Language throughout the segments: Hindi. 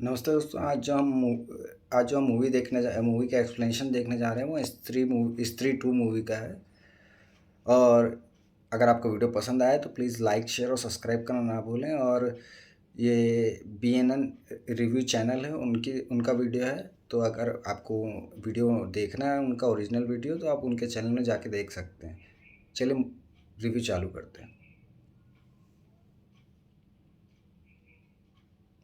नमस्ते दोस्तों। आज जो हम मूवी का एक्सप्लेनेशन देखने जा रहे हैं वो स्त्री टू मूवी का है। और अगर आपको वीडियो पसंद आए तो प्लीज़ लाइक शेयर और सब्सक्राइब करना ना भूलें। और ये BNN रिव्यू चैनल है, उनका वीडियो है। तो अगर आपको वीडियो देखना है उनका ओरिजिनल वीडियो, तो आप उनके चैनल में जाके देख सकते हैं। चलिए रिव्यू चालू करते हैं।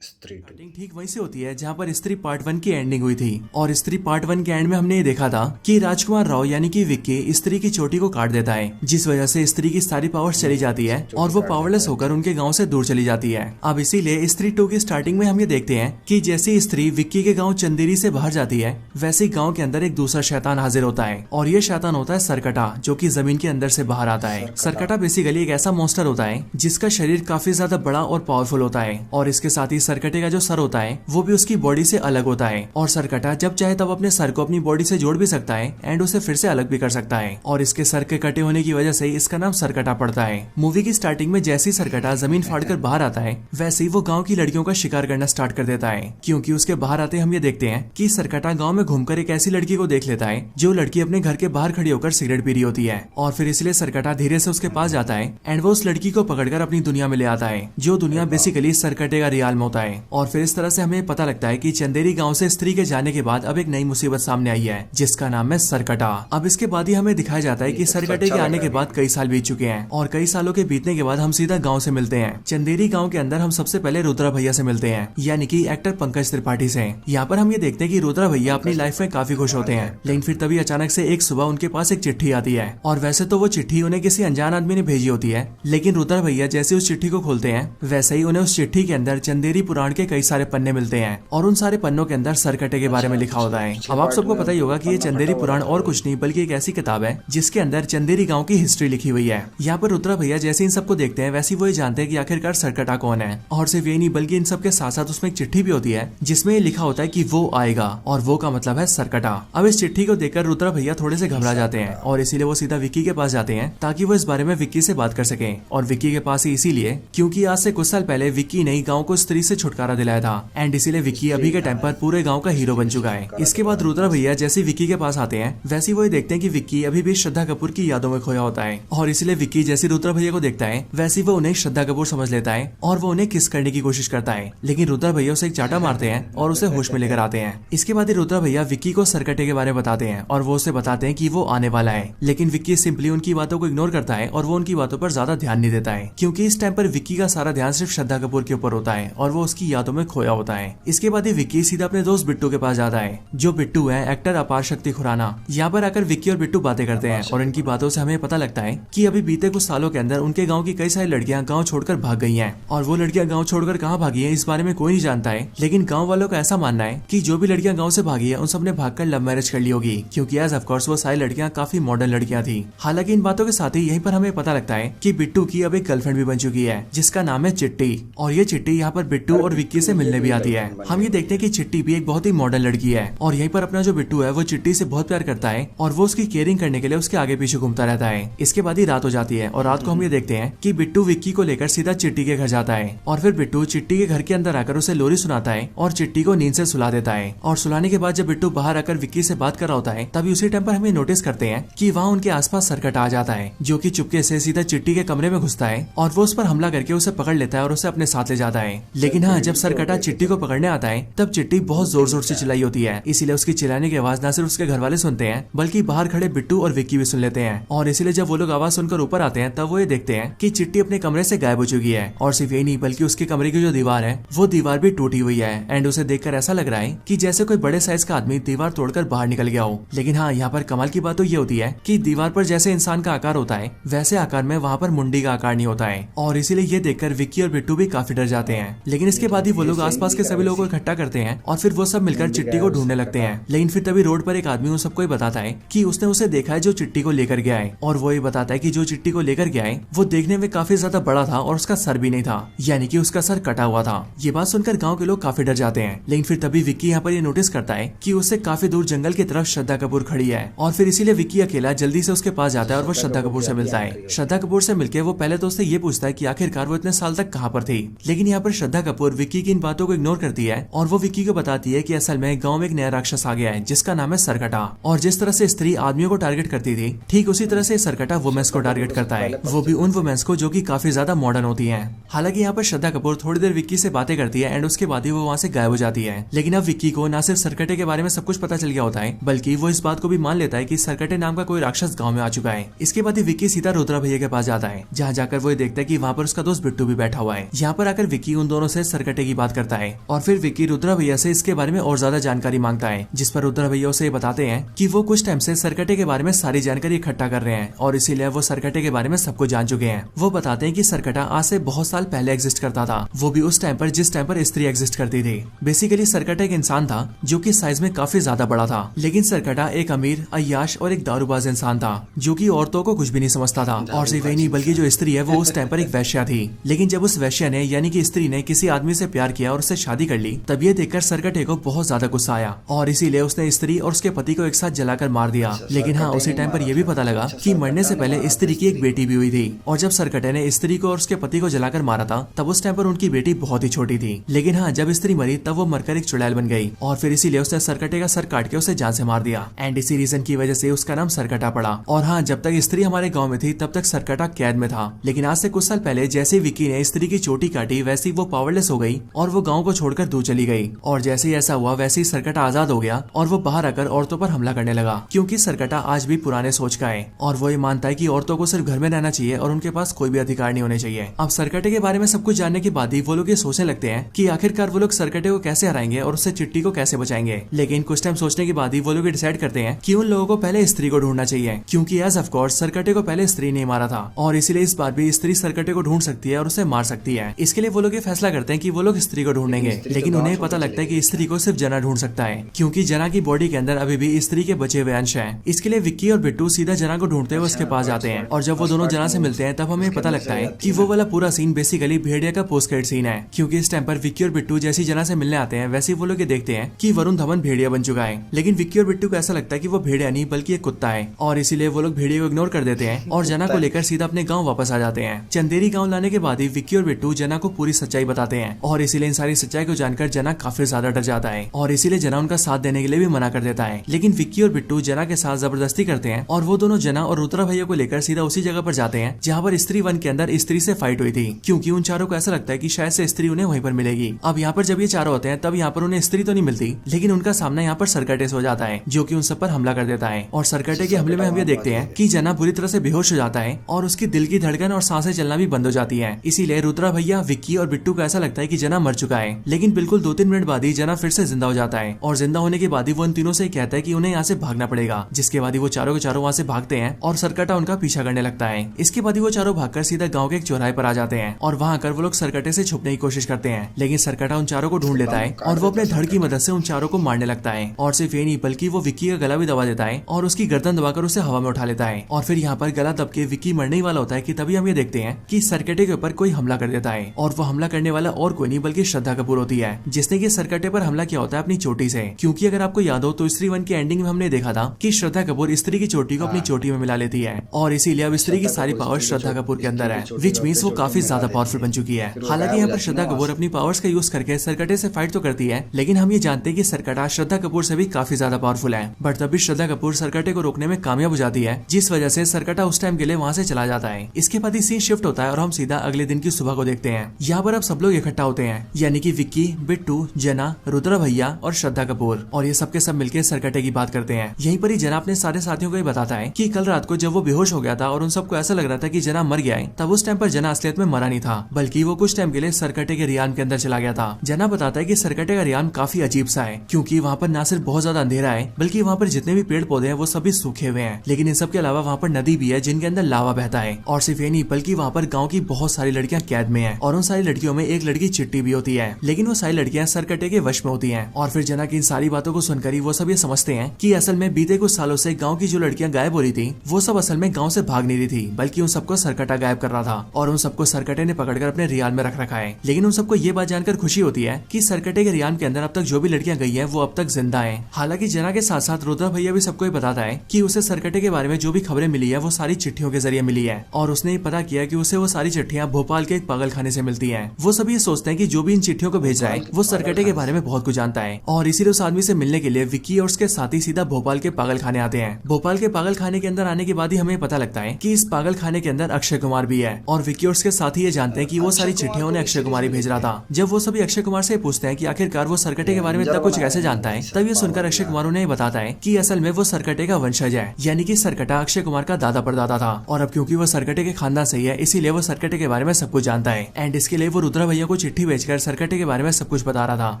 स्त्री टू। स्टार्टिंग ठीक वहीं से होती है जहां पर स्त्री पार्ट 1 की एंडिंग हुई थी। और स्त्री पार्ट 1 के एंड में हमने ये देखा था कि राजकुमार राव यानी कि विक्की स्त्री की चोटी को काट देता है, जिस वजह से स्त्री की सारी पावर्स चली जाती है और वो पावरलेस होकर उनके गांव से दूर चली जाती है। अब इसीलिए स्त्री 2 की स्टार्टिंग में हम ये देखते हैं कि जैसे स्त्री विक्की के गाँव चंदेरी से बाहर जाती है, वैसे गाँव के अंदर एक दूसरा शैतान हाजिर होता है। और ये शैतान होता है सरकटा, जो की जमीन के अंदर से बाहर आता है। सरकटा बेसिकली एक ऐसा मॉन्स्टर होता है जिसका शरीर काफी ज्यादा बड़ा और पावरफुल होता है। और इसके साथ ही सरकटे का जो सर होता है वो भी उसकी बॉडी से अलग होता है। और सरकटा जब चाहे तब अपने सर को अपनी बॉडी से जोड़ भी सकता है एंड उसे फिर से अलग भी कर सकता है। और इसके सर के कटे होने की वजह से इसका नाम सरकटा पड़ता है। मूवी की स्टार्टिंग में जैसे ही सरकटा जमीन फाड़कर बाहर आता है, वैसे ही वो गांव की लड़कियों का शिकार करना स्टार्ट कर देता है। क्योंकि उसके बाहर आते हम ये देखते हैं कि सरकटा गाँव में घूमकर एक ऐसी लड़की को देख लेता है जो लड़की अपने घर के बाहर खड़ी होकर सिगरेट पी रही होती है। और फिर इसलिए सरकटा धीरे से उसके पास जाता है एंड वो उस लड़की को पकड़कर अपनी दुनिया में ले आता है, जो दुनिया बेसिकली सरकटे का रियाल में होता है। और फिर इस तरह से हमें पता लगता है कि चंदेरी गांव से स्त्री के जाने के बाद अब एक नई मुसीबत सामने आई है, जिसका नाम है सरकटा। अब इसके बाद ही हमें दिखाया जाता है कि सरकटे के आने के बाद कई साल बीत चुके हैं और कई सालों के बीतने के बाद हम सीधा गांव से मिलते हैं। चंदेरी गांव के अंदर हम सबसे पहले रुद्रा भैया से मिलते हैं, यानी कि एक्टर पंकज त्रिपाठी से। यहाँ पर हम ये देखते हैं कि रुद्रा भैया अपनी लाइफ में काफी खुश होते हैं, लेकिन फिर तभी अचानक से एक सुबह उनके पास एक चिट्ठी आती है। और वैसे तो वो चिट्ठी उन्हें किसी अनजान आदमी ने भेजी होती है, लेकिन रुद्रा भैया जैसे उस चिट्ठी को खोलते हैं, वैसे ही उन्हें उस चिट्ठी के अंदर चंदेरी पुराण के कई सारे पन्ने मिलते हैं। और उन सारे पन्नों के अंदर सरकटे के बारे में लिखा होता है। अब आप सबको पता ही होगा कि ये चंदेरी पुराण और कुछ नहीं बल्कि एक ऐसी किताब है जिसके अंदर चंदेरी गांव की हिस्ट्री लिखी हुई है। यहाँ पर रुद्रा भैया जैसे इन सबको देखते हैं, वैसे वो ये जानते हैं कि आखिरकार सरकटा कौन है। और सिर्फ ये नहीं बल्कि इन सब के साथ साथ उसमें एक चिट्ठी भी होती है जिसमें लिखा होता है कि वो आएगा, और वो का मतलब है सरकटा। अब इस चिट्ठी को देखकर रुद्रा भैया थोड़े से घबरा जाते हैं और इसीलिए वो सीधा विक्की के पास जाते हैं ताकि वो इस बारे में विक्की से बात कर सके। और विक्की के पास ही इसीलिए क्योंकि आज से कुछ साल पहले विक्की ने गाँव को स्त्री से छुटकारा दिलाया था एंड इसीलिए विक्की अभी के टाइम पर पूरे गांव का हीरो बन चुका है। इसके बाद रुद्रा भैया जैसे विक्की के पास आते हैं, वैसे वो देखते हैं कि विक्की अभी भी श्रद्धा कपूर की यादों में खोया होता है। और इसलिए विक्की जैसे रुद्रा भैया को देखता है, वैसे वो उन्हें श्रद्धा कपूर समझ लेता है और वो उन्हें किस करने की कोशिश करता है। लेकिन रुद्रा भैया उसे एक चाटा मारते हैं और उसे होश में लेकर आते हैं। इसके बाद रुद्रा भैया विक्की को सरकटे के बारे में बताते हैं और वो उसे बताते हैं कि वो आने वाला है। लेकिन विक्की सिंपली उनकी बातों को इग्नोर करता है और वो उनकी बातों पर ज्यादा ध्यान नहीं देता है, क्योंकि इस टाइम पर विक्की का सारा ध्यान सिर्फ श्रद्धा कपूर के ऊपर होता है और वो उसकी यादों में खोया होता है। इसके बाद ही विक्की सीधा अपने दोस्त बिट्टू के पास जाता है, जो बिट्टू है एक्टर अपार शक्ति खुराना। यहाँ पर आकर विक्की और बिट्टू बातें करते हैं और इनकी बातों से हमें पता लगता है कि अभी बीते कुछ सालों के अंदर उनके गांव की कई सारी लड़कियां गांव छोड़कर भाग गई हैं। और वो लड़कियां गांव छोड़कर कहां भागी हैं इस बारे में कोई नहीं जानता है, लेकिन गांव वालों का ऐसा मानना है कि जो भी लड़कियां गांव से भागी है उन सब ने भागकर लव मैरिज कर ली होगी, क्योंकि एज ऑफ कोर्स वो सारी लड़कियां काफी मॉडर्न लड़कियां थी। हालांकि इन बातों के साथ ही यहीं पर हमें पता लगता है कि बिट्टू की अब एक गर्लफ्रेंड भी बन चुकी है, जिसका नाम है चिट्टी। और ये चिट्टी यहाँ पर बिट्टू और विक्की से मिलने भी आती है। हम ये देखते हैं कि चिट्टी भी एक बहुत ही मॉडर्न लड़की है और यहीं पर अपना जो बिट्टू है वो चिट्टी से बहुत प्यार करता है और वो उसकी केयरिंग करने के लिए उसके आगे पीछे घूमता रहता है। इसके बाद ही रात हो जाती है और रात को हम ये देखते हैं कि बिट्टू विक्की को लेकर सीधा चिट्टी के घर जाता है। और फिर बिट्टू चिट्टी के घर के अंदर आकर उसे लोरी सुनाता है और चिट्टी को नींद से सुला देता है। और सुलाने के बाद जब बिट्टू बाहर आकर विक्की से बात कर रहा होता है, तभी उसी टाइम पर हमें नोटिस करते हैं कि वहाँ उनके आसपास सरकटा आ जाता है, जो कि चुपके से सीधा चिट्टी के कमरे में घुसता है और वो उस पर हमला करके उसे पकड़ लेता है और उसे अपने साथ ले जाता है। लेकिन हाँ, जब सरकटा चिट्टी को पकड़ने आता है तब चिट्टी बहुत जोर जोर से चिल्लाई होती है, इसीलिए उसकी चिल्लाने की आवाज न सिर्फ उसके घर वाले सुनते हैं बल्कि बाहर खड़े बिट्टू और विक्की भी सुन लेते हैं। और इसीलिए जब वो लोग आवाज सुनकर ऊपर आते हैं तब वो ये देखते हैं कि चिट्टी अपने कमरे से गायब हो चुकी है। और सिर्फ यही नहीं बल्कि उसके कमरे की जो दीवार है वो दीवार भी टूटी हुई है एंड उसे देखकर ऐसा लग रहा है कि जैसे कोई बड़े साइज का आदमी दीवार तोड़कर बाहर निकल गया हो। लेकिन हाँ, यहाँ पर कमाल की बात तो ये होती है कि दीवार पर जैसे इंसान का आकार होता है वैसे आकार में वहाँ पर मुंडी का आकार नहीं होता है। और इसीलिए ये देखकर विक्की और बिट्टू भी काफी डर जाते हैं। लेकिन इसके बाद ही वो लोग आसपास के सभी लोगों को इकट्ठा करते हैं और फिर वो सब मिलकर चिट्टी को ढूंढने लगते हैं। लेकिन फिर तभी रोड पर एक आदमी उन सबको बताता है कि उसने उसे देखा है जो चिट्टी को लेकर गया है। और वो ये बताता है कि जो चिट्टी को लेकर गया है वो देखने में काफी ज्यादा बड़ा था और उसका सर भी नहीं था, यानी कि उसका सर कटा हुआ था। ये बात सुनकर गांव के लोग काफी डर जाते हैं। लेकिन फिर तभी विक्की यहाँ पर ये नोटिस करता है कि उससे काफी दूर जंगल की तरफ श्रद्धा कपूर खड़ी है और फिर इसीलिए विक्की अकेला जल्दी से उसके पास जाता है और वो श्रद्धा कपूर से मिलता है। श्रद्धा कपूर से मिलकर वो पहले तो उससे ये पूछता है कि आखिरकार वो इतने साल तक कहाँ पर थी। लेकिन यहाँ पर श्रद्धा कपूर विक्की की इन बातों को इग्नोर करती है और वो विक्की को बताती है कि असल में गांव में एक नया राक्षस आ गया है जिसका नाम है सरकटा। और जिस तरह से स्त्री आदमियों को टारगेट करती थी, ठीक उसी तरह से सरकटा वुमेन्स को टारगेट करता है, वो भी उन वुमेन्स को जो कि काफी ज्यादा मॉडर्न होती हैं। हालांकि यहाँ पर श्रद्धा कपूर थोड़ी देर विक्की से बातें करती है एंड उसके बाद ही वो वहाँ से गायब हो जाती है। लेकिन अब विक्की को न सिर्फ सरकटे के बारे में सब कुछ पता चल गया होता है, बल्कि वो इस बात को भी मान लेता है कि सरकटे नाम का कोई राक्षस गाँव में आ चुका है। इसके बाद ही विक्की सीधा रुद्रा भैया के पास जाता है, जहाँ जाकर वो देखता है कि वहाँ पर उसका दोस्त बिट्टू भी बैठा हुआ है। यहाँ पर आकर विक्की उन दोनों से सरकटे की बात करता है और फिर विक्की रुद्रा भैया से इसके बारे में और ज्यादा जानकारी मांगता है, जिस पर रुद्रा भैया उसे बताते हैं कि वो कुछ टाइम से सरकटे के बारे में सारी जानकारी इकट्ठा कर रहे हैं और इसीलिए वो सरकटे के बारे में सब कुछ जान चुके हैं। वो बताते हैं कि सरकटा आज से बहुत साल पहले एग्जिस्ट करता था, वो भी उस टाइम पर जिस टाइम पर स्त्री एग्जिस्ट करती थी। बेसिकली सरकटा एक इंसान था जो कि साइज में काफी ज्यादा बड़ा था, लेकिन सरकटा एक अमीर, अय्याश और एक दारूबाज इंसान था जो कि औरतों को कुछ भी नहीं समझता था। और सिर्फ वही नहीं बल्कि जो स्त्री है वो उस टाइम पर एक वैश्या थी। लेकिन जब उस वैश्या ने यानी कि स्त्री ने किसी आदमी से प्यार किया और उससे शादी कर ली, तब ये देखकर सरकटे को बहुत ज्यादा गुस्सा आया और इसीलिए उसने स्त्री और उसके पति को एक साथ जलाकर मार दिया। लेकिन हाँ, उसी टाइम पर यह भी पता लगा कि मरने से पहले स्त्री की एक बेटी भी हुई थी और जब सरकटे ने स्त्री को और उसके पति को जलाकर मारा था तब उस टाइम पर उनकी बेटी बहुत ही छोटी थी। लेकिन हाँ, जब स्त्री मरी तब वो मरकर एक चुड़ैल बन गई और फिर इसीलिए उसने सरकटे का सर काट के उसे जान से मार दिया एंड इसी रीजन की वजह से उसका नाम सरकटा पड़ा। और हाँ, जब तक स्त्री हमारे गाँव में थी तब तक सरकटा कैद में था, लेकिन आज से कुछ साल पहले जैसे विक्की ने स्त्री की चोटी काटी वैसे ही वो पावरलेस हो गई और वो गाँव को छोड़कर दूर चली गई। और जैसे ही ऐसा हुआ वैसे ही सरकटा आजाद हो गया और वो बाहर आकर औरतों पर हमला करने लगा, क्योंकि सरकटा आज भी पुराने सोच का है और वो ये मानता है कि औरतों को सिर्फ घर में रहना चाहिए और उनके पास कोई भी अधिकार नहीं होने चाहिए। अब सरकटे के बारे में सब कुछ जानने के बाद ही वो लोग ये सोचने लगते हैं कि आखिरकार वो लोग सरकटे को कैसे हराएंगे और उससे चिट्टी को कैसे बचाएंगे। लेकिन कुछ टाइम सोचने के बाद ही वो लोग डिसाइड करते हैं कि उन लोगों को पहले स्त्री को ढूंढना चाहिए, क्योंकि एज ऑफ कोर्स सरकटे को पहले स्त्री ने मारा था और इसीलिए इस बार भी स्त्री सरकटे को ढूंढ सकती है और उसे मार सकती है। इसके लिए वो लोग ये फैसला करते हैं कि वो लोग स्त्री को ढूंढेंगे, लेकिन उन्हें पता लगता है कि स्त्री को सिर्फ जना ढूंढ सकता है, क्योंकि जना की बॉडी के अंदर अभी भी स्त्री के बचे हुए अंश हैं। इसके लिए विक्की और बिट्टू सीधा जना को ढूंढते हुए उसके पास जाते हैं और जब वो दोनों जना से मिलते हैं तब हमें पता लगता है कि वो वाला पूरा सीन बेसिकली भेड़िया का पोस्ट क्रेडिट सीन है, क्योंकि इस टाइम पर विक्की और बिट्टू जैसी जना से मिलने आते हैं वैसे वो लोग ये देखते हैं कि वरुण धवन भेड़िया बन चुका है। लेकिन विक्की और बिट्टू को ऐसा लगता है कि वो भेड़िया नहीं बल्कि एक कुत्ता है और इसीलिए वो लोग भेड़िया को इग्नोर कर देते हैं और जना को लेकर सीधा अपने गाँव वापस आ जाते हैं। चंदेरी गाँव लाने के बाद ही विक्की और बिट्टू जना को पूरी सच्चाई बताते हैं और इसीलिए इन सारी सच्चाई को जानकर जना काफी ज्यादा डर जाता है और इसीलिए जना उनका साथ देने के लिए भी मना कर देता है। लेकिन विक्की और बिट्टू जना के साथ जबरदस्ती करते हैं और वो दोनों जना और रुद्रा भैया को लेकर सीधा उसी जगह पर जाते हैं जहाँ पर स्त्री 1 के अंदर स्त्री से फाइट हुई थी, क्योंकि उन चारों को ऐसा लगता है कि शायद से स्त्री उन्हें वहीं पर मिलेगी। अब यहाँ पर जब ये चारों होते हैं तब यहाँ पर उन्हें स्त्री तो नहीं मिलती, लेकिन उनका सामना यहाँ पर सरकटे से हो जाता है जो कि उन सब पर हमला कर देता है। और सरकटे के हमले में हम ये देखते हैं कि जना बुरी तरह से बेहोश हो जाता है और उसकी दिल की धड़कन और सांसें चलना भी बंद हो जाती है। इसीलिए रुद्रा भैया, विक्की और बिट्टू को ऐसा लगता है कि जना मर चुका है, लेकिन बिल्कुल 2-3 मिनट बाद ही जना फिर से जिंदा हो जाता है और जिंदा होने के बाद ही वो इन तीनों से कहता है कि उन्हें यहाँ से भागना पड़ेगा, जिसके बाद ही वो चारों के चारों वहाँ से भागते हैं और सरकटा उनका पीछा करने लगता है। इसके बाद ही वो चारों भागकर सीधा गाँव के एक चौराहे पर आ जाते हैं और वहाँ आकर वो लोग सरकटे से छुपने की कोशिश करते हैं, लेकिन सरकटा उन चारों को ढूंढ लेता है और वो अपने धड़ की मदद से उन चारों को मारने लगता है। और सिर्फ ये नहीं बल्कि वो विक्की का गला भी दबा देता है और उसकी गर्दन दबाकर उसे हवा में उठा लेता है। और फिर यहाँ पर गला दब के विक्की मरने ही वाला होता है कि तभी हम ये देखते हैं कि सरकटे के ऊपर कोई हमला कर देता है और वो हमला करने वाला और कोई नहीं बल्कि श्रद्धा कपूर होती है, जिसने कि सरकटे पर हमला किया होता है अपनी चोटी से। क्योंकि अगर आपको याद हो तो स्त्री 1 की एंडिंग में हमने देखा था कि श्रद्धा कपूर स्त्री की चोटी को अपनी चोटी में मिला लेती है और इसीलिए अब स्त्री की सारी पावर श्रद्धा कपूर के अंदर है, विच मीन्स वो काफी ज्यादा पावरफुल बन चुकी है। हालांकि यहाँ पर श्रद्धा कपूर अपनी पावर्स का यूज करके सरकटे से फाइट तो करती है, लेकिन हम ये जानते हैं कि सरकटा श्रद्धा कपूर से भी काफी ज्यादा पावरफुल है। बट तभी श्रद्धा कपूर सरकटे को रोकने में कामयाब हो जाती है, जिस वजह से सरकटा उस टाइम के लिए वहाँ से चला जाता है। इसके बाद ही सीन शिफ्ट होता है और हम सीधा अगले दिन की सुबह को देखते हैं। यहाँ पर अब सब लोग इकट्ठा होते हैं, यानी कि विक्की, बिट्टू, जना, रुद्रा भैया और श्रद्धा कपूर, और ये सबके सब मिलकर सरकटे की बात करते हैं। यहीं पर ही जना अपने सारे साथियों को ये बताता है कि कल रात को जब वो बेहोश हो गया था और उन सबको ऐसा लग रहा था कि जना मर गया है, तब उस टाइम पर जना असलियत में मरा नहीं था, बल्कि वो कुछ टाइम के लिए सरकटे के रियान के अंदर चला गया था। जना बताता है कि सरकटे का रियान काफी अजीब सा है, क्योंकि वहाँ पर न सिर्फ बहुत ज्यादा अंधेरा है बल्कि वहाँ पर जितने भी पेड़ पौधे हैं वो सभी सूखे हुए हैं। लेकिन इन सब के अलावा वहाँ पर नदी भी है जिनके अंदर लावा बहता है। और सिर्फ ये नहीं बल्कि वहाँ पर गाँव की बहुत सारी लड़कियां कैद में हैं और उन सारी लड़कियों में एक लड़की चिट्टी भी होती है, लेकिन वो सारी लड़कियां सरकटे के वश में होती हैं। और फिर जना की इन सारी बातों को सुनकर ही वो सब ये समझते हैं कि असल में बीते कुछ सालों से गाँव की जो लड़कियां गायब हो रही थी वो सब असल में गाँव से भाग नहीं रही थी, बल्कि उन सबको सरकटा गायब कर रहा था और उन सबको सरकटे ने पकड़कर अपने रियान में रख रखा है। लेकिन उन सबको ये बात जानकर खुशी होती है कि सरकटे के रियान के अंदर अब तक जो भी लड़कियां गई हैं वो अब तक जिंदा हैं। हालांकि जना के साथ साथ रुद्रा भैया भी सबको ये बताता है कि उसे सरकटे के बारे में जो भी खबरें मिली है वो सारी चिट्ठियों के जरिए मिली है और उसने ये पता किया कि उसे वो सारी चिट्ठियां भोपाल के एक पागल खाने से मिलती हैं। वो सभी ये सोचते हैं हैं कि जो भी इन चिट्ठियों को भेज रहा है वो सरकटे के बारे में बहुत कुछ जानता है, और इसीलिए उस आदमी से मिलने के लिए विक्की और उसके साथी सीधा भोपाल के पागल खाने आते हैं। भोपाल के पागल खाने के अंदर आने के बाद ही हमें पता लगता है कि इस पागल खाने के अंदर अक्षय कुमार भी है, और विक्की और उसके साथी ये जानते हैं कि वो सारी चिट्ठियां उन्हें अक्षय कुमार ही भेज रहा था। जब वो सभी अक्षय कुमार से पूछते हैं कि आखिरकार वो सरकटे के बारे में इतना कुछ कैसे जानता है, तब ये सुनकर अक्षय कुमार उन्हें बताता है कि असल में वो सरकटे का वंशज है, यानी कि सरकटा अक्षय कुमार का दादा परदादा था, और अब क्योंकि वो सरकटे के खानदान से ही है इसीलिए वो सरकटे के बारे में सब कुछ जानता है। एंड इसके लिए वो रुद्रा भैया को चिट्ठी भेजकर सरकटे के बारे में सब कुछ बता रहा था।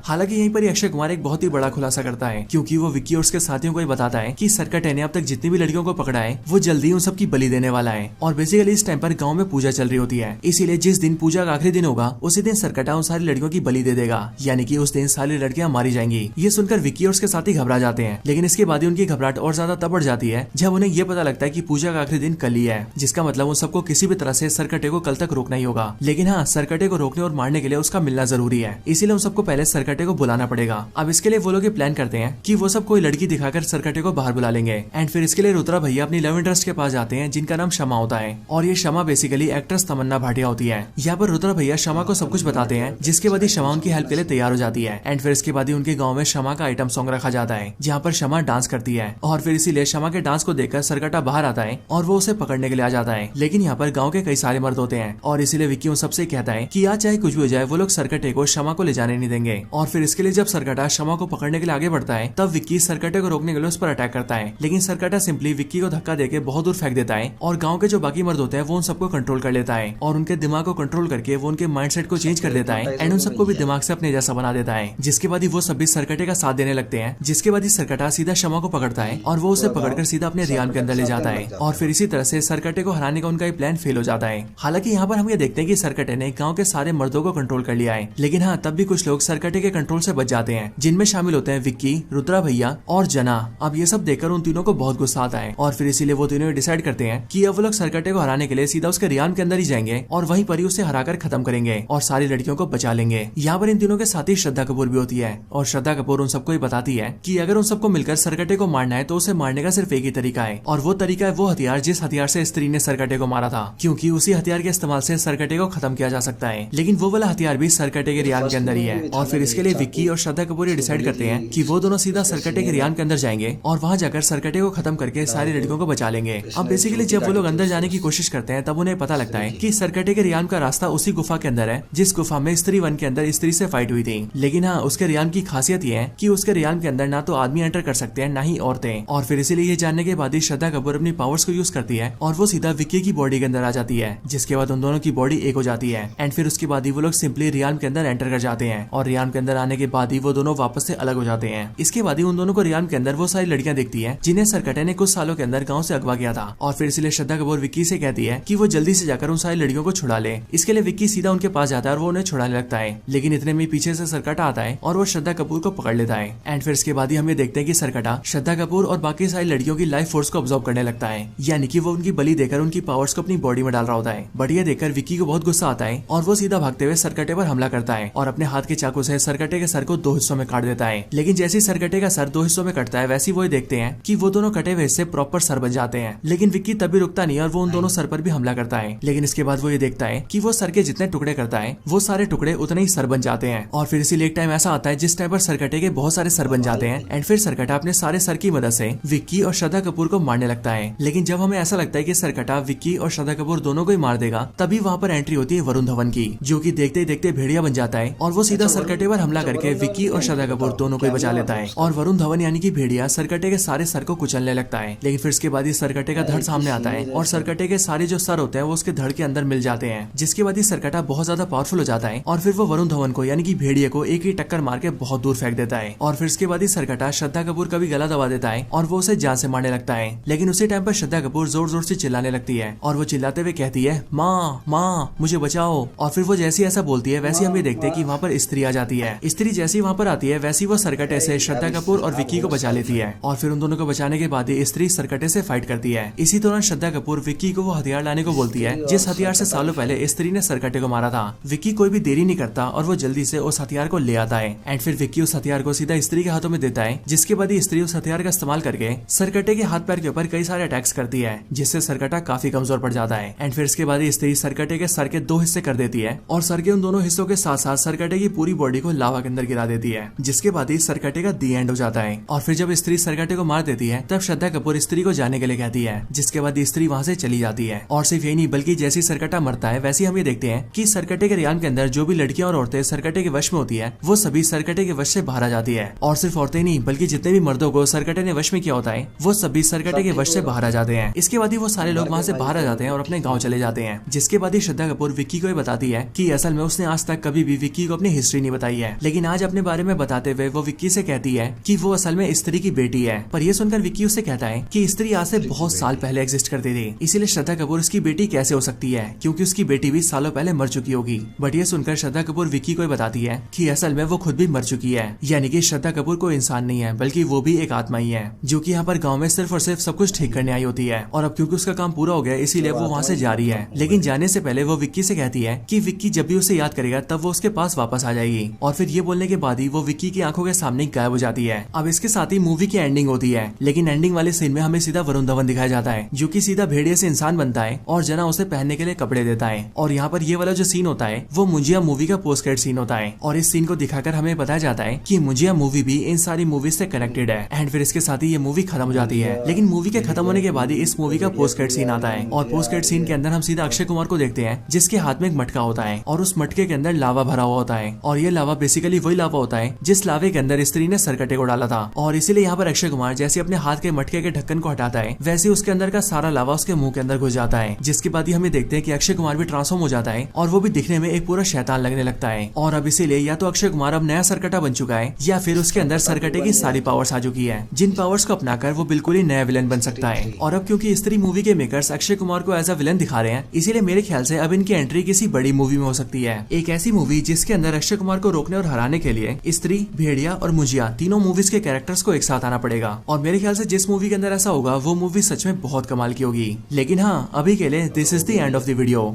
हालांकि यहीं पर अक्षय कुमार एक बहुत ही बड़ा खुलासा करता है, क्योंकि वो विक्की और उसके साथियों को ही बताता है कि सरकटे ने अब तक जितनी भी लड़कियों को पकड़ा है वो जल्दी उन सब की बलि देने वाला है। और बेसिकली इस टाइम पर गाँव में पूजा चल रही होती है, इसीलिए जिस दिन पूजा का आखिरी दिन होगा उसी दिन सरकटा उन सारी लड़कियों की बलि दे देगा, यानी कि उस दिन सारी लड़कियां मारी जाएंगी। ये सुनकर विक्की और उसके साथी घबरा जाते हैं, लेकिन इसके बाद उनकी घबराहट और ज्यादा तब बढ़ जाती है जब उन्हें ये पता लगता है कि पूजा का आखिरी दिन कल ही है, जिसका मतलब उन सबको किसी भी तरह से सरकटे को कल तक रोकना ही होगा। लेकिन हाँ, सरकटे को रोकने और मारने के लिए उसका मिलना जरूरी है, इसीलिए उन सबको पहले सरकटे को बुलाना पड़ेगा। अब इसके लिए वो लोग प्लान करते हैं कि वो सब कोई लड़की दिखाकर सरकटे को बाहर बुला लेंगे। एंड फिर इसके लिए रुद्रा भैया अपनी लव इंटरेस्ट के पास जाते हैं, जिनका नाम शमा होता है, और ये शमा बेसिकली एक्ट्रेस तमन्ना भाटिया होती है। यहाँ पर रुद्रा भैया शमा को सब कुछ बताते हैं, जिसके बाद ही शमा उनकी हेल्प के लिए तैयार हो जाती है। एंड फिर इसके बाद ही उनके गाँव में शमा का आइटम सॉन्ग रखा जाता है, जहाँ पर शमा डांस करती है, और फिर इसीलिए शमा के डांस को देखकर सरकटा बाहर आता है और वो उसे पकड़ने के लिए आ जाता है। लेकिन यहाँ पर गाँव के कई सारे मर्द होते हैं, और इसीलिए विक्की उन सबसे कहता है कि आज चाहे कुछ भी हो जाए वो लोग सरकटे को शमा को ले जाने नहीं देंगे। और फिर इसके लिए जब सरकटा शमा को पकड़ने के लिए आगे बढ़ता है, तब विक्की सरकटे को रोकने के लिए उस पर अटैक करता है, लेकिन सरकटा सिंपली विक्की को धक्का देके बहुत दूर फेंक देता है, और गाँव के जो बाकी मर्द होते हैं वो उन सबको कंट्रोल कर लेता है, और उनके दिमाग को कंट्रोल करके वो उनके माइंडसेट को चेंज कर देता है, एंड उन सबको भी दिमाग से अपने जैसा बना देता है। जिसके बाद ही वो सभी सरकटे का साथ देने लगते हैं, जिसके बाद ही सरकटा सीधा शमा को पकड़ता है और वो उसे पकड़कर सीधा अपने रियान के अंदर ले जाता है, और फिर इसी तरह से सरकटे को हराने का उनका ये प्लान फेल हो जाता है। हालांकि यहाँ पर हम ये देखते हैं कि सरकटे ने गाँव के सारे मर्दों को कंट्रोल कर लिया है, लेकिन हाँ, तब भी कुछ लोग सरकटे के कंट्रोल से बच जाते हैं, जिनमें शामिल होते हैं विक्की, रुद्रा भैया और जना। अब ये सब देखकर उन तीनों को बहुत गुस्सा आता है, और फिर इसीलिए वो तीनों डिसाइड करते हैं कि अब वो लोग सरकटे को हराने के लिए सीधा उसके रियान के अंदर ही जाएंगे, और वहीं पर ही उसे हराकर खत्म करेंगे और सारी लड़कियों को बचा लेंगे। यहाँ पर इन तीनों के साथ ही श्रद्धा कपूर भी होती है, और श्रद्धा कपूर उन सबको ही बताती है कि अगर उन सबको मिलकर सरकटे को मारना है तो उसे मारने का सिर्फ एक ही तरीका है, और वो तरीका है वो हथियार जिस हथियार से स्त्री ने सरकटे को मारा था, क्योंकि उसी हथियार के इस्तेमाल से सरकटे को खत्म किया जा सकता है। लेकिन वो वाला हथियार भी सरकटे के रियान के अंदर ही है, और फिर इसके लिए विक्की और श्रद्धा कपूर ये डिसाइड करते हैं कि वो दोनों सीधा सरकटे के रियान के अंदर जाएंगे और वहाँ जाकर सरकटे को खत्म करके सारी लड़कियों को बचा लेंगे। अब बेसिकली जब वो लोग अंदर जाने की कोशिश करते हैं, तब उन्हें पता लगता है कि सरकटे के रियान का रास्ता उसी गुफा के अंदर है जिस गुफा में स्त्री वन के अंदर स्त्री से फाइट हुई थी। लेकिन हाँ, उसके रियान की खासियत ये है कि उसके रियान के अंदर ना तो आदमी एंटर कर सकते हैं ना ही औरतें, और फिर इसीलिए ये जानने के बाद ही श्रद्धा कपूर अपनी पावर्स को यूज करती है और वो सीधा विक्की की बॉडी के अंदर आ जाती है, जिसके बाद उन दोनों की बॉडी एक हो जाती है। एंड फिर उसके बाद ही वो लोग सिंपली रियान के अंदर एंटर कर जाते हैं, और रियान के अंदर आने के बाद ही वो दोनों वापस से अलग हो जाते हैं। इसके बाद ही उन दोनों को रियान के अंदर वो सारी लड़कियां दिखती है जिन्हें सरकटे ने कुछ सालों के अंदर गाँव से अगवा किया था, और फिर इसलिए श्रद्धा कपूर विक्की से कहती है कि वो जल्दी से जाकर उन सारी लड़कियों को छुड़ा ले। इसके लिए विक्की सीधा उनके पास जाता है और वो उन्हें छुड़ाने लगता है, लेकिन इतने में पीछे से सरकटा आता है और वो श्रद्धा कपूर को पकड़ लेता है। एंड फिर इसके बाद ही हम ये देखते हैं कि सरकटा श्रद्धा कपूर और बाकी सारी लड़कियों की लाइफ फोर्स को ऑब्जर्व करने लगता है, यानी कि वो उनकी बलि देकर उनकी पावर्स को अपनी बॉडी में डाल रहा होता है। बट ये देखकर विक्की को बहुत गुस्सा आता है और वो सीधा भागते हुए सरकटे पर हमला करता है और अपने हाथ के चाकू से सरकटे के सर को 2 हिस्सों में काट देता है। लेकिन जैसे ही सरकटे का सर 2 हिस्सों में कटता है, वैसे वो देखते हैं कि वो दोनों कटे हुए हिस्से प्रॉपर सर बन जाते हैं। लेकिन विक्की तभी रुकता नहीं और वो उन दोनों सर पर भी हमला करता है। लेकिन इसके बाद वो ये देखता है कि वो सर के जितने टुकड़े करता है वो सारे टुकड़े उतने ही सर बन जाते हैं। और फिर इसीलिए एक टाइम ऐसा आता है जिस टाइम पर सरकटे के बहुत सारे सर बन जाते हैं। एंड फिर सरकटा अपने सारे सर की मदद से विक्की और श्रद्धा कपूर को मारने लगता है। लेकिन जब हमें ऐसा लगता है कि सरकटा विक्की और श्रद्धा कपूर दोनों को ही मार देगा, तभी वहाँ पर एंट्री होती है वरुण धवन की, जो कि देखते ही देखते भेड़िया बन जाता है और वो सीधा सरकटे पर हमला करके विक्की और श्रद्धा कपूर दोनों को ही बचा लेता है। और वरुण धवन यानी कि भेड़िया सरकटे के सारे सर को कुचलने लगता है। लेकिन फिर इसके बाद ही सरकटे का धड़ सामने आता है और सरकटे के सारे जो सर होते हैं वो उसके धड़ के अंदर मिल जाते हैं, जिसके बाद ही सरकटा बहुत ज्यादा पावरफुल हो जाता है और फिर वो वरुण धवन को यानी कि भेड़िए को एक ही टक्कर मार के बहुत दूर फेंक देता है। और फिर इसके बाद ही सरकटा श्रद्धा कपूर का भी गला दबा देता है और वो उसे जान से मारने लगता है। लेकिन उसी टाइम पर श्रद्धा कपूर जोर जोर से चिल्लाने लगती है और वो चिल्लाते हुए कहती है, माँ माँ मुझे बचाओ। और फिर वो जैसी ऐसा बोलती है वैसे हम ये देखते हैं कि वहाँ पर स्त्री आ जाती है। स्त्री जैसी वहाँ पर आती है वैसी वो सरकटे से श्रद्धा कपूर और विक्की को बचा लेती है। और फिर उन दोनों को बचाने के बाद ही स्त्री सरकटे से फाइट करती है। इसी दौरान श्रद्धा कपूर विक्की को वो हथियार लाने को बोलती है जिस हथियार से सालों पहले स्त्री ने सरकटे को मारा था। विक्की कोई भी देरी नहीं करता और वो जल्दी से उस हथियार को ले आता है। एंड फिर विक्की उस हथियार को सीधा स्त्री के हाथों में देता है, जिसके बाद ही स्त्री उस हथियार का इस्तेमाल करके सरकटे के हाथ पैर के ऊपर कई सारे अटैक्स करती है, जिससे सरकटा काफी कमजोर पड़ जाता है। एंड फिर इसके बाद ही स्त्री सरकटे के सर के 2 हिस्से कर देती है और सर के उन दोनों दोनों हिस्सों के साथ साथ सरकटे की पूरी बॉडी को लावा के अंदर गिरा देती है, जिसके बाद ही सरकटे का दी एंड हो जाता है। और फिर जब स्त्री सरकटे को मार देती है तब श्रद्धा कपूर स्त्री को जाने के लिए कहती है, जिसके बाद स्त्री वहाँ से चली जाती है। और सिर्फ यही नहीं बल्कि जैसे सरकटा मरता है वैसे हम ये देखते हैं कि सरकटे के रियान के अंदर जो भी लड़कियां और औरतें सरकटे के वश में होती है वो सभी सरकटे के वश से बाहर आ जाती है। और सिर्फ औरतें नहीं बल्कि जितने भी मर्दों को सरकटे ने वश में किया होता है वो सभी सरकटे के वश से बाहर आ जाते हैं। इसके बाद ही वो सारे लोग वहाँ से बाहर आ जाते हैं और अपने गाँव चले जाते हैं। जिसके बाद ही श्रद्धा कपूर विक्की को बताती है कि असल में उसने आज तक कभी भी विक्की को अपनी हिस्ट्री नहीं बताई है, लेकिन आज अपने बारे में बताते हुए वो विक्की से कहती है कि वो असल में स्त्री की बेटी है। पर यह सुनकर विक्की उससे कहता है कि स्त्री आज से बहुत साल पहले एग्जिस्ट करती थी, इसीलिए श्रद्धा कपूर उसकी बेटी कैसे हो सकती है क्योंकि उसकी बेटी भी सालों पहले मर चुकी होगी। बट ये सुनकर श्रद्धा कपूर विक्की को बताती है कि असल में वो खुद भी मर चुकी है, यानी कि श्रद्धा कपूर कोई इंसान नहीं है बल्कि वो भी एक आत्मा ही है जो कि यहाँ पर गाँव में सिर्फ और सिर्फ सब कुछ ठीक करने आई होती है। और अब क्योंकि उसका काम पूरा हो गया इसीलिए वो वहाँ से जा रही है, लेकिन जाने से पहले वो विक्की से कहती है कि विक्की जब भी उसे याद करेगा तब वो उसके पास वापस आ जाएगी। और फिर ये बोलने के बाद ही वो विक्की की आंखों के सामने गायब हो जाती है। अब इसके साथ ही मूवी की एंडिंग होती है, लेकिन एंडिंग वाले सीन में हमें सीधा वरुण धवन दिखाया जाता है जो कि सीधा भेड़िए से इंसान बनता है और जना उसे पहनने के लिए कपड़े देता है। और यहाँ पर ये वाला जो सीन होता है वो मुंजिया मूवी का पोस्ट क्रेडिट सीन होता है और इस सीन को दिखाकर हमें बताया जाता है कि मुंजिया मूवी भी इन सारी मूवीज से कनेक्टेड है। एंड फिर इसके साथ ही ये मूवी खत्म हो जाती है। लेकिन मूवी के खत्म होने के बाद ही इस मूवी का पोस्ट क्रेडिट सीन आता है और पोस्ट क्रेडिट सीन के अंदर हम सीधा अक्षय कुमार को देखते हैं जिसके हाथ में एक मटका होता है और उस मटके के अंदर लावा भरा हुआ होता है। और ये लावा बेसिकली वही लावा होता है जिस लावे के अंदर स्त्री ने सरकटे को डाला था। और इसीलिए यहाँ पर अक्षय कुमार जैसे अपने हाथ के मटके के ढक्कन को हटाता है वैसे उसके अंदर का सारा लावा उसके मुंह के अंदर घुस जाता है। जिसके बाद ही हमें देखते हैं कि अक्षय कुमार भी ट्रांसफॉर्म हो जाता है और वो भी दिखने में एक पूरा शैतान लगने लगता है। और अब इसीलिए या तो अक्षय कुमार अब नया सरकटा बन चुका है या फिर उसके अंदर सरकटे की सारी पावर्स आ चुकी है, जिन पावर्स को अपनाकर वो बिल्कुल ही नया विलन बन सकता है। और अब क्योंकि स्त्री मूवी के मेकर्स अक्षय कुमार को एज अ विलन दिखा रहे हैं इसीलिए मेरे ख्याल से अब इनकी एंट्री किसी बड़ी मूवी में हो सकती है। एक ऐसी मूवी जिसके अंदर अक्षय कुमार को रोकने और हराने के लिए स्त्री, भेड़िया और मुंजिया तीनों मूवीज के कैरेक्टर्स को एक साथ आना पड़ेगा। और मेरे ख्याल से जिस मूवी के अंदर ऐसा होगा वो मूवी सच में बहुत कमाल की होगी। लेकिन हाँ, अभी के लिए this is the end of the video.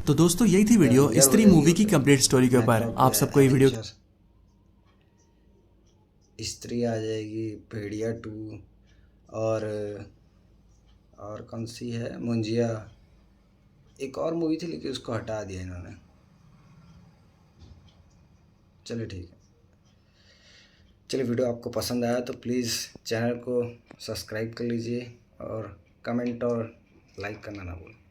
तो दोस्तों यही थी वीडियो स्त्री मूवी की कंप्लीट स्टोरी के ऊपर। आप सबको ये वीडियो स्त्री आ जाएगी, भेड़िया 2 और कौन सी है, मुंजिया, एक और मूवी थी लेकिन उसको हटा दिया इन्होंने। चलिए ठीक है, चलिए वीडियो आपको पसंद आया तो प्लीज़ चैनल को सब्सक्राइब कर लीजिए और कमेंट और लाइक करना ना भूलें।